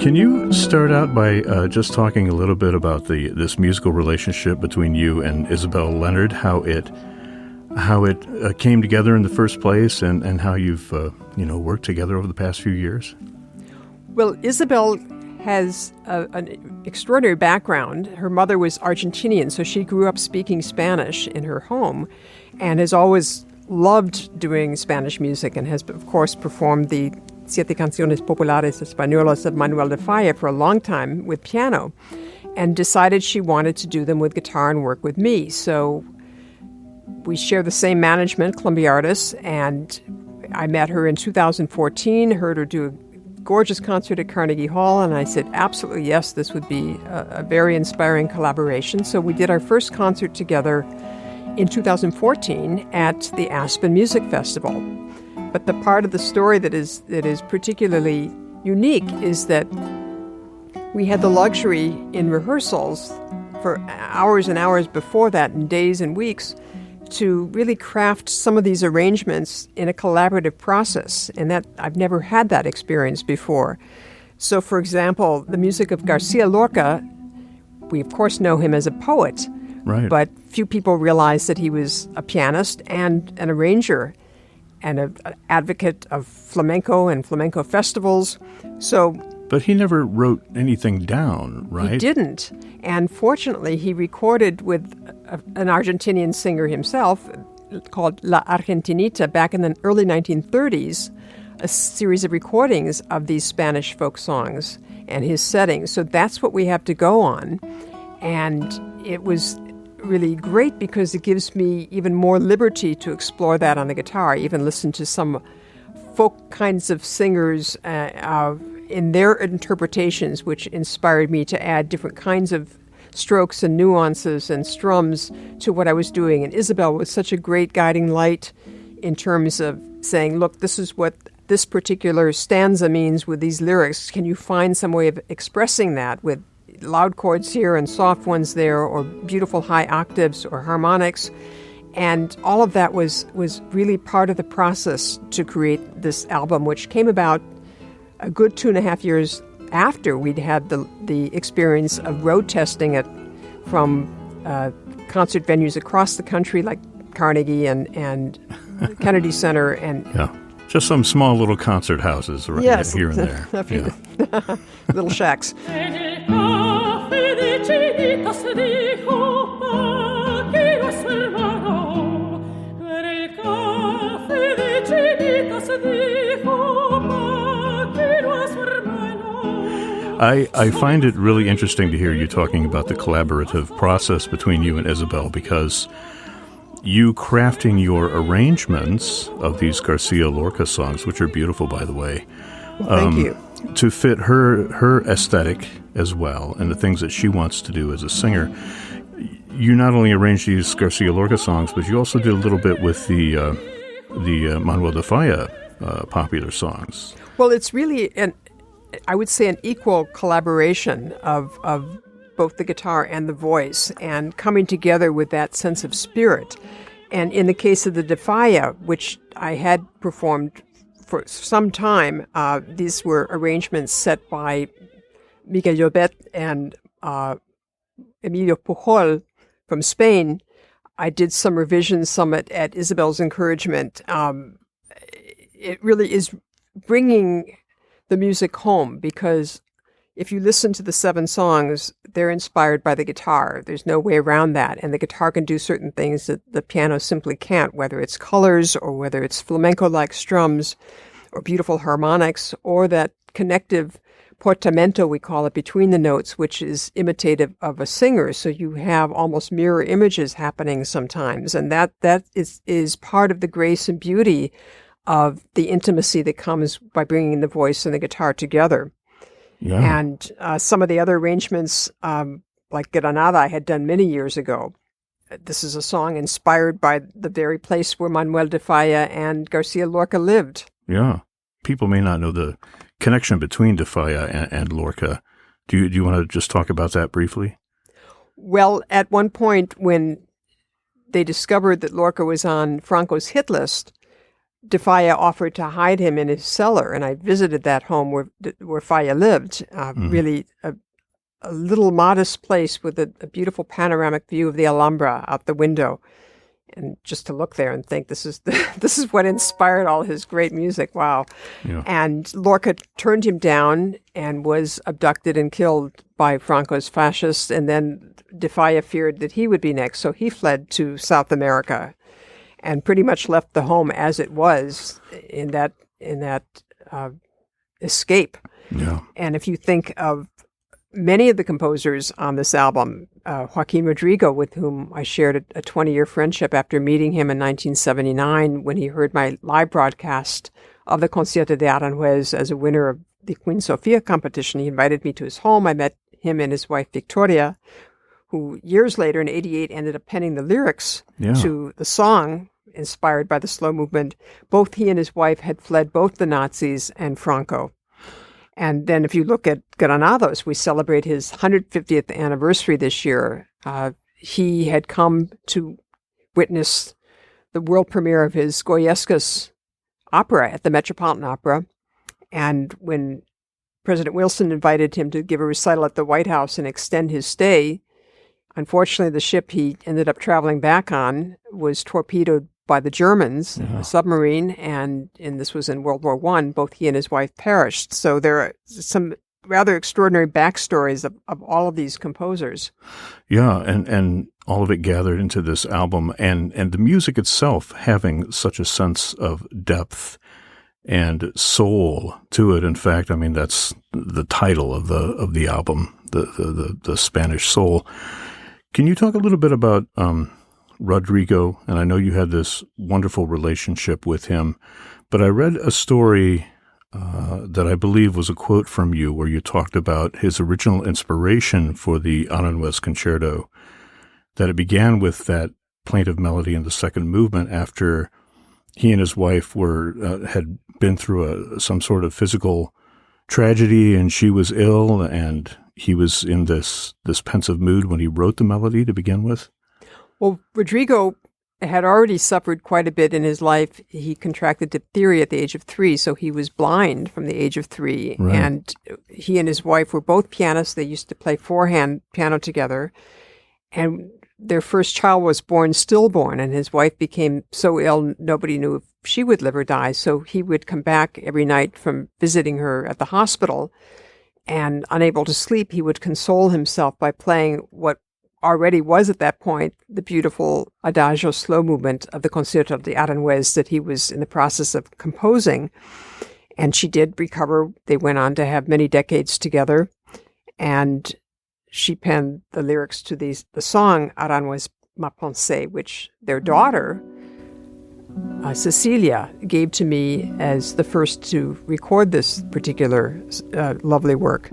Can you start out by just talking a little bit about this musical relationship between you and Isabel Leonard, how it came together in the first place, and how you've worked together over the past few years? Well, Isabel has an extraordinary background. Her mother was Argentinian, so she grew up speaking Spanish in her home and has always loved doing Spanish music and has, of course, performed the Siete Canciones Populares Españolas of Manuel de Falla for a long time with piano, and decided she wanted to do them with guitar and work with me. So we share the same management, Columbia Artists, and I met her in 2014, heard her do a gorgeous concert at Carnegie Hall, and I said, absolutely, yes, this would be a very inspiring collaboration. So we did our first concert together in 2014 at the Aspen Music Festival. But the part of the story that is particularly unique is that we had the luxury in rehearsals for hours and hours before that, and days and weeks, to really craft some of these arrangements in a collaborative process, and that I've never had that experience before. So, for example, the music of Garcia Lorca, we of course know him as a poet, right? But few people realize that he was a pianist and an arranger and an advocate of flamenco and flamenco festivals. But he never wrote anything down, right? He didn't. And fortunately, he recorded with an Argentinian singer himself called La Argentinita back in the early 1930s, a series of recordings of these Spanish folk songs and his settings. So that's what we have to go on. And it was really great because it gives me even more liberty to explore that on the guitar, even listen to some folk kinds of singers in their interpretations, which inspired me to add different kinds of strokes and nuances and strums to what I was doing. And Isabel was such a great guiding light in terms of saying, look, this is what this particular stanza means with these lyrics. Can you find some way of expressing that with loud chords here and soft ones there, or beautiful high octaves or harmonics? And all of that was really part of the process to create this album, which came about a good 2.5 years after we'd had the experience of road testing it from concert venues across the country, like Carnegie and Kennedy Center. And yeah, just some small little concert houses right yes, here and there. A few little shacks. I find it really interesting to hear you talking about the collaborative process between you and Isabel, because you crafting your arrangements of these Garcia Lorca songs, which are beautiful, by the way, thank you, to fit her aesthetic as well and the things that she wants to do as a singer. You not only arranged these Garcia Lorca songs, but you also did a little bit with the Manuel de Falla popular songs. Well, it's really I would say an equal collaboration of both the guitar and the voice, and coming together with that sense of spirit. And in the case of the de Falla, which I had performed for some time, these were arrangements set by Miguel Llobet and Emilio Pujol from Spain. I did some revisions, some at Isabel's encouragement. It really is bringing the music home, because if you listen to the 7 songs, they're inspired by the guitar. There's no way around that. And the guitar can do certain things that the piano simply can't, whether it's colors or whether it's flamenco-like strums or beautiful harmonics, or that connective portamento, we call it, between the notes, which is imitative of a singer. So you have almost mirror images happening sometimes. And that is part of the grace and beauty of the intimacy that comes by bringing the voice and the guitar together. Yeah. And some of the other arrangements, like Granada, I had done many years ago. This is a song inspired by the very place where Manuel de Falla and Garcia Lorca lived. Yeah. People may not know the connection between de Falla and Lorca. Do you want to just talk about that briefly? Well, at one point when they discovered that Lorca was on Franco's hit list, De offered to hide him in his cellar, and I visited that home where Falla lived. Really a little modest place with a beautiful panoramic view of the Alhambra out the window. And just to look there and think, this is what inspired all his great music. Wow. Yeah. And Lorca turned him down and was abducted and killed by Franco's fascists. And then De Falla feared that he would be next. So he fled to South America and pretty much left the home as it was in that escape. Yeah. And if you think of many of the composers on this album, Joaquin Rodrigo, with whom I shared a 20-year friendship after meeting him in 1979 when he heard my live broadcast of the Concierto de Aranjuez as a winner of the Queen Sofia competition. He invited me to his home. I met him and his wife, Victoria, who years later in 88 ended up penning the lyrics to the song inspired by the slow movement. Both he and his wife had fled both the Nazis and Franco. And then if you look at Granados, we celebrate his 150th anniversary this year. He had come to witness the world premiere of his Goyescas opera at the Metropolitan Opera. And when President Wilson invited him to give a recital at the White House and extend his stay, unfortunately, the ship he ended up traveling back on was torpedoed by the Germans, a submarine, and this was in World War I. Both he and his wife perished. So there are some rather extraordinary backstories of all of these composers. Yeah, and all of it gathered into this album, and the music itself having such a sense of depth and soul to it. In fact, I mean, that's the title of the album, the Spanish Soul. Can you talk a little bit about Rodrigo? And I know you had this wonderful relationship with him, but I read a story that I believe was a quote from you where you talked about his original inspiration for the Aranjuez Concerto, that it began with that plaintive melody in the second movement after he and his wife had been through some sort of physical tragedy, and she was ill, and he was in this pensive mood when he wrote the melody to begin with. Well, Rodrigo had already suffered quite a bit in his life. He contracted diphtheria at the age of 3, so he was blind from the age of 3. Right. And he and his wife were both pianists. They used to play four-hand piano together. And their first child was born stillborn, and his wife became so ill nobody knew if she would live or die. So he would come back every night from visiting her at the hospital, and unable to sleep, he would console himself by playing what already was at that point the beautiful adagio slow movement of the Concierto de Aranjuez that he was in the process of composing. And she did recover. They went on to have many decades together, and she penned the lyrics to the song Aranjuez Ma Pensée, which their daughter, Cecilia, gave to me as the first to record this particular lovely work.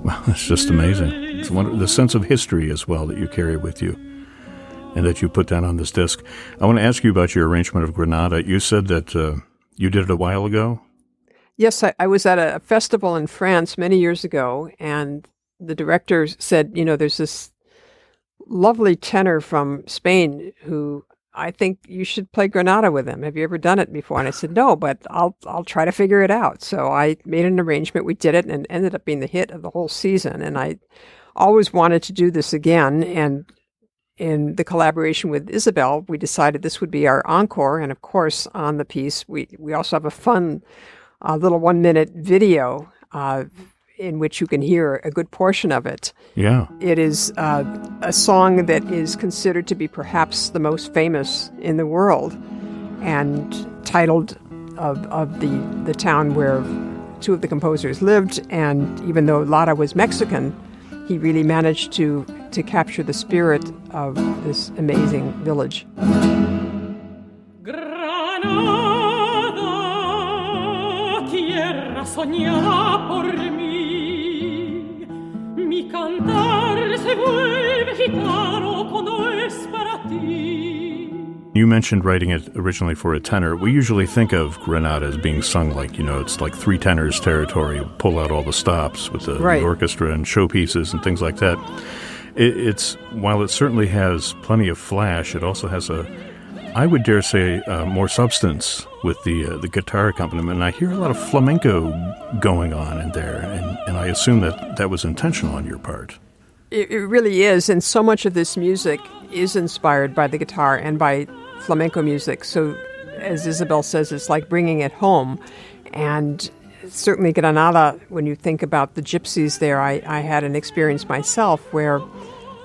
Wow, it's just amazing. It's the sense of history as well that you carry with you and that you put down on this disc. I want to ask you about your arrangement of Granada. You said that you did it a while ago? Yes, I was at a festival in France many years ago, and the director said, there's this lovely tenor from Spain who I think you should play Granada with him. Have you ever done it before? And I said, no, but I'll try to figure it out. So I made an arrangement. We did it, and it ended up being the hit of the whole season. And I always wanted to do this again. And in the collaboration with Isabel, we decided this would be our encore. And of course, on the piece, we also have a fun little 1-minute video in which you can hear a good portion of it. Yeah. It is a song that is considered to be perhaps the most famous in the world, and titled of the town where two of the composers lived. And even though Lara was Mexican, he really managed to capture the spirit of this amazing village. Granada, tierra tierra soñada por mí. Mi cantar se vuelve gitano cuando es para ti. You mentioned writing it originally for a tenor. We usually think of Granada as being sung like, it's like three tenors territory, pull out all the stops with the orchestra and showpieces and things like that. It's while it certainly has plenty of flash, it also has I would dare say, more substance with the guitar accompaniment. And I hear a lot of flamenco going on in there, and I assume that was intentional on your part. It really is, and so much of this music is inspired by the guitar and by flamenco music. So, as Isabel says, it's like bringing it home. And certainly Granada, when you think about the gypsies there, I had an experience myself where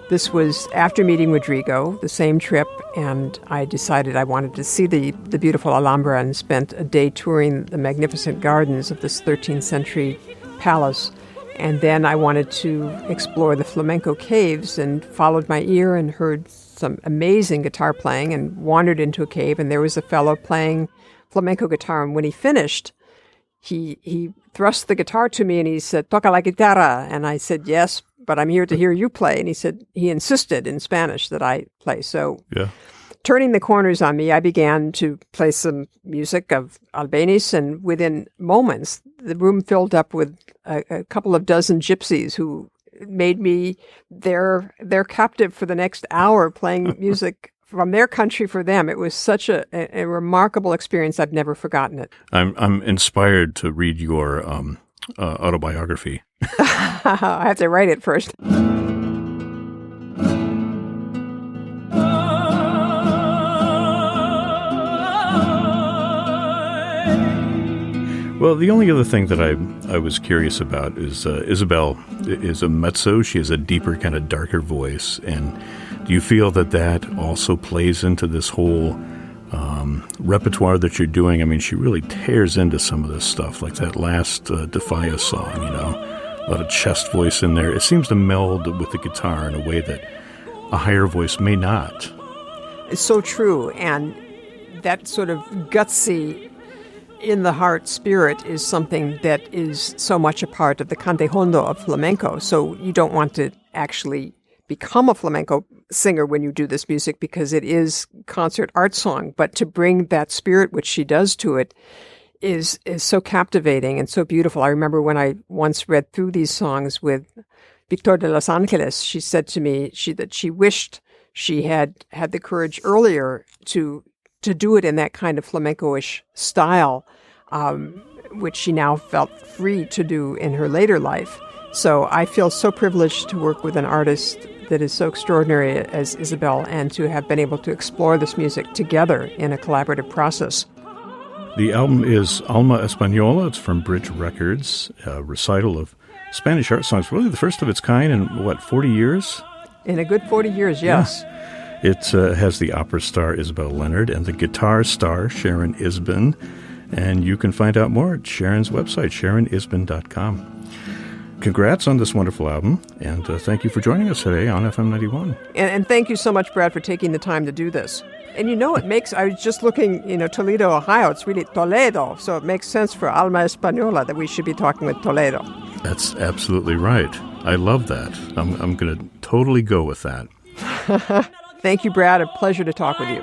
this was after meeting Rodrigo, the same trip, and I decided I wanted to see the beautiful Alhambra and spent a day touring the magnificent gardens of this 13th century palace. And then I wanted to explore the flamenco caves and followed my ear and heard some amazing guitar playing and wandered into a cave, and there was a fellow playing flamenco guitar. And when he finished, he thrust the guitar to me and he said, "Toca la guitarra." And I said, "Yes, but I'm here to hear you play." And he insisted in Spanish that I play. So turning the corners on me, I began to play some music of Albéniz, and within moments, the room filled up with a couple of dozen gypsies who made me their captive for the next hour, playing music from their country for them. It was such a remarkable experience. I've never forgotten it. I'm inspired to read your autobiography. I have to write it first. Well, the only other thing that I was curious about is Isabel is a mezzo. She has a deeper, kind of darker voice. And do you feel that also plays into this whole repertoire that you're doing? I mean, she really tears into some of this stuff, like that last Defia song, a lot of chest voice in there. It seems to meld with the guitar in a way that a higher voice may not. It's so true. And that sort of gutsy, in the heart spirit is something that is so much a part of the cante hondo of flamenco. So you don't want to actually become a flamenco singer when you do this music because it is concert art song. But to bring that spirit, which she does to it, is so captivating and so beautiful. I remember when I once read through these songs with Victor de Los Angeles, she said to me that she wished she had the courage earlier to do it in that kind of flamenco-ish style, which she now felt free to do in her later life. So I feel so privileged to work with an artist that is so extraordinary as Isabel and to have been able to explore this music together in a collaborative process. The album is Alma Española. It's from Bridge Records, a recital of Spanish art songs, really the first of its kind in, 40 years? In a good 40 years, yes. Yeah. It has the opera star Isabel Leonard and the guitar star Sharon Isbin. And you can find out more at Sharon's website, sharonisbin.com. Congrats on this wonderful album, and thank you for joining us today on FM 91. And thank you so much, Brad, for taking the time to do this. And it makes, I was just looking, Toledo, Ohio, it's really Toledo, so it makes sense for Alma Española that we should be talking with Toledo. That's absolutely right. I love that. I'm going to totally go with that. Thank you, Brad. A pleasure to talk with you.